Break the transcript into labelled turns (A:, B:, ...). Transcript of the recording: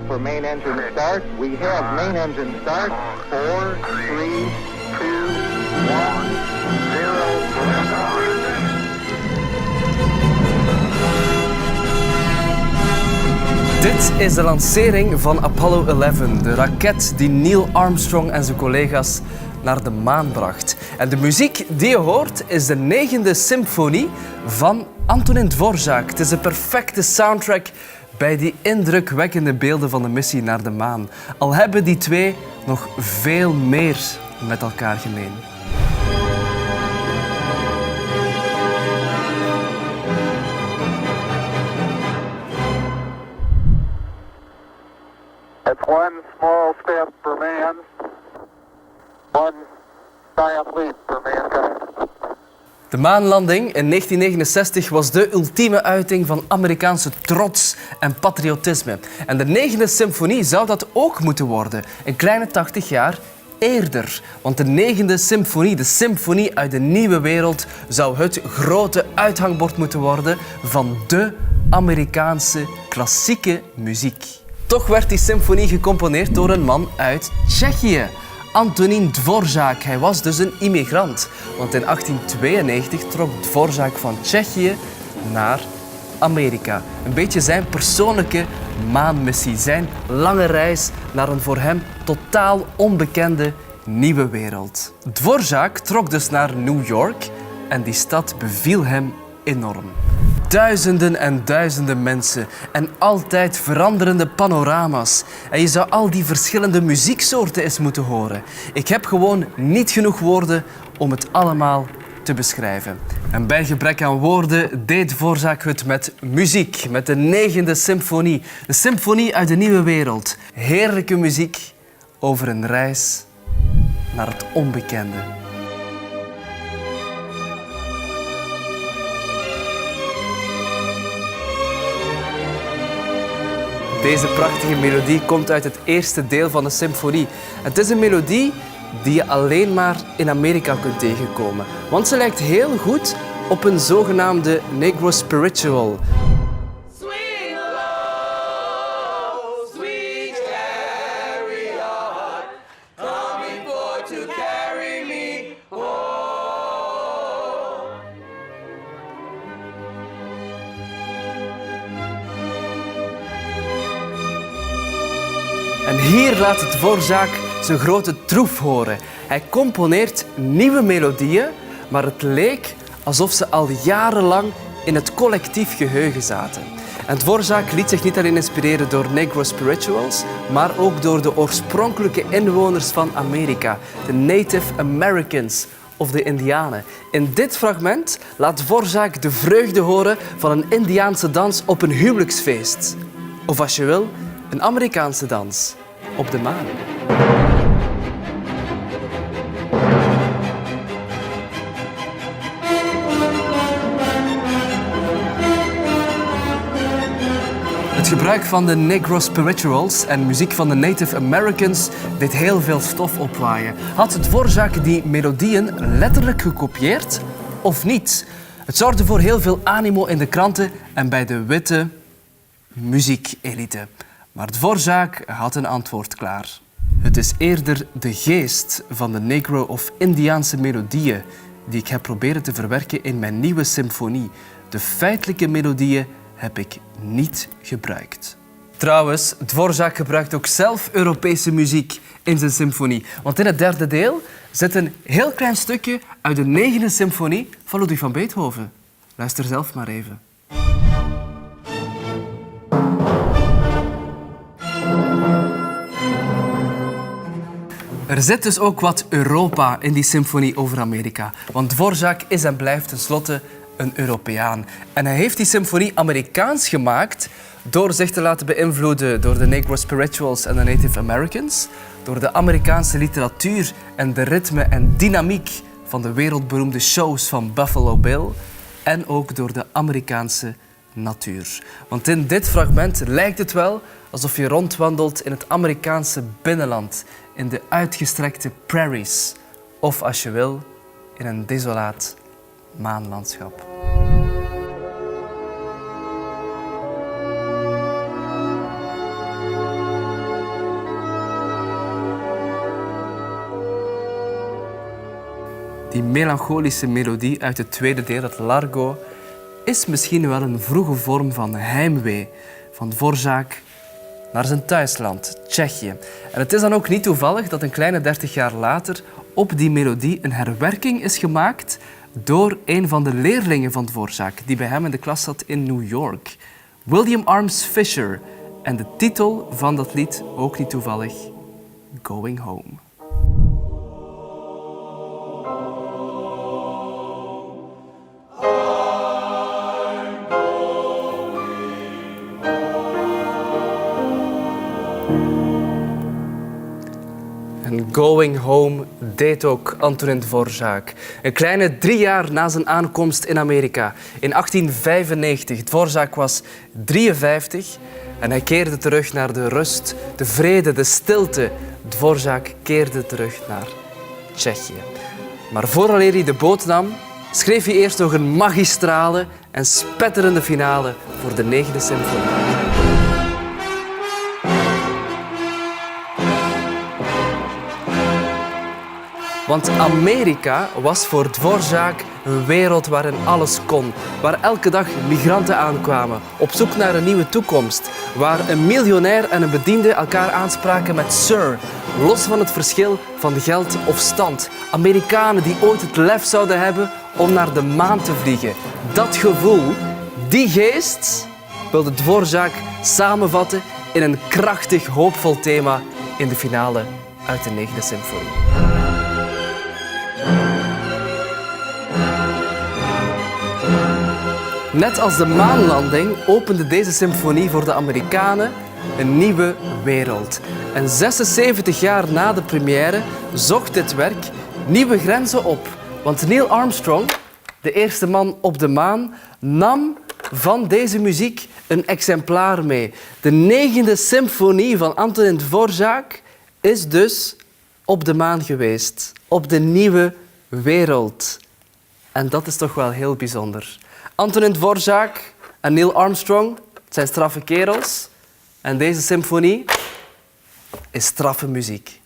A: for main engine start. We have main engine start. 4, 3, 2, 1, 0.
B: Dit is de lancering van Apollo 11, de raket die Neil Armstrong en zijn collega's naar de maan bracht. En de muziek die je hoort is de 9e symfonie van Antonín Dvořák. Het is de perfecte soundtrack bij die indrukwekkende beelden van de missie naar de maan. Al hebben die twee nog veel meer met elkaar gemeen.
A: It's one small step for man, one giant leap for mankind.
B: De maanlanding in 1969 was de ultieme uiting van Amerikaanse trots en patriotisme. En de 9e symfonie zou dat ook moeten worden, een kleine 80 jaar eerder. Want de 9e symfonie, de symfonie uit de nieuwe wereld, zou het grote uithangbord moeten worden van de Amerikaanse klassieke muziek. Toch werd die symfonie gecomponeerd door een man uit Tsjechië, Antonín Dvořák. Hij was dus een immigrant, want in 1892 trok Dvořák van Tsjechië naar Amerika. Een beetje zijn persoonlijke maanmissie, zijn lange reis naar een voor hem totaal onbekende nieuwe wereld. Dvořák trok dus naar New York en die stad beviel hem enorm. Duizenden en duizenden mensen en altijd veranderende panorama's. En je zou al die verschillende muzieksoorten eens moeten horen. Ik heb gewoon niet genoeg woorden om het allemaal te beschrijven. En bij gebrek aan woorden deed Dvořák het met muziek, met de 9e symfonie. De symfonie uit de nieuwe wereld. Heerlijke muziek over een reis naar het onbekende. Deze prachtige melodie komt uit het eerste deel van de symfonie. Het is een melodie die je alleen maar in Amerika kunt tegenkomen. Want ze lijkt heel goed op een zogenaamde Negro Spiritual. En hier laat Dvořák zijn grote troef horen. Hij componeert nieuwe melodieën, maar het leek alsof ze al jarenlang in het collectief geheugen zaten. En Dvořák liet zich niet alleen inspireren door Negro Spirituals, maar ook door de oorspronkelijke inwoners van Amerika, de Native Americans of de Indianen. In dit fragment laat Dvořák de vreugde horen van een Indiaanse dans op een huwelijksfeest. Of als je wil, een Amerikaanse dans op de maan. Het gebruik van de Negro Spirituals en muziek van de Native Americans deed heel veel stof opwaaien. Had Dvořák die melodieën letterlijk gekopieerd of niet? Het zorgde voor heel veel animo in de kranten en bij de witte muziekelite. Maar Dvořák had een antwoord klaar. Het is eerder de geest van de Negro of Indiaanse melodieën die ik heb proberen te verwerken in mijn nieuwe symfonie. De feitelijke melodieën heb ik niet gebruikt. Trouwens, Dvořák gebruikt ook zelf Europese muziek in zijn symfonie. Want in het derde deel zit een heel klein stukje uit de 9e symfonie van Ludwig van Beethoven. Luister zelf maar even. Er zit dus ook wat Europa in die symfonie over Amerika. Want Dvořák is en blijft tenslotte een Europeaan. En hij heeft die symfonie Amerikaans gemaakt door zich te laten beïnvloeden door de Negro Spirituals en de Native Americans, door de Amerikaanse literatuur en de ritme en dynamiek van de wereldberoemde shows van Buffalo Bill en ook door de Amerikaanse natuur. Want in dit fragment lijkt het wel alsof je rondwandelt in het Amerikaanse binnenland, in de uitgestrekte prairies of, als je wil, in een desolaat maanlandschap. Die melancholische melodie uit het tweede deel, dat Largo, is misschien wel een vroege vorm van heimwee van Dvořák naar zijn thuisland, Tsjechië. En het is dan ook niet toevallig dat een kleine 30 jaar later op die melodie een herwerking is gemaakt door een van de leerlingen van Dvořák, die bij hem in de klas zat in New York. William Arms Fisher. En de titel van dat lied, ook niet toevallig, Going Home. En Going Home deed ook Antonin Dvořák. Een kleine 3 jaar na zijn aankomst in Amerika. In 1895. Dvořák was 53 en hij keerde terug naar de rust, de vrede, de stilte. Dvořák keerde terug naar Tsjechië. Maar vooraleer hij de boot nam, schreef hij eerst nog een magistrale en spetterende finale voor de 9e symfonie. Want Amerika was voor Dvořák een wereld waarin alles kon. Waar elke dag migranten aankwamen, op zoek naar een nieuwe toekomst. Waar een miljonair en een bediende elkaar aanspraken met sir. Los van het verschil van geld of stand. Amerikanen die ooit het lef zouden hebben om naar de maan te vliegen. Dat gevoel, die geest, wilde Dvořák samenvatten in een krachtig, hoopvol thema in de finale uit de 9e symfonie. Net als de maanlanding opende deze symfonie voor de Amerikanen een nieuwe wereld. En 76 jaar na de première zocht dit werk nieuwe grenzen op. Want Neil Armstrong, de eerste man op de maan, nam van deze muziek een exemplaar mee. De 9e symfonie van Antonin Dvořák is dus op de maan geweest. Op de nieuwe wereld. En dat is toch wel heel bijzonder. Antonin Dvořák en Neil Armstrong zijn straffe kerels. En deze symfonie is straffe muziek.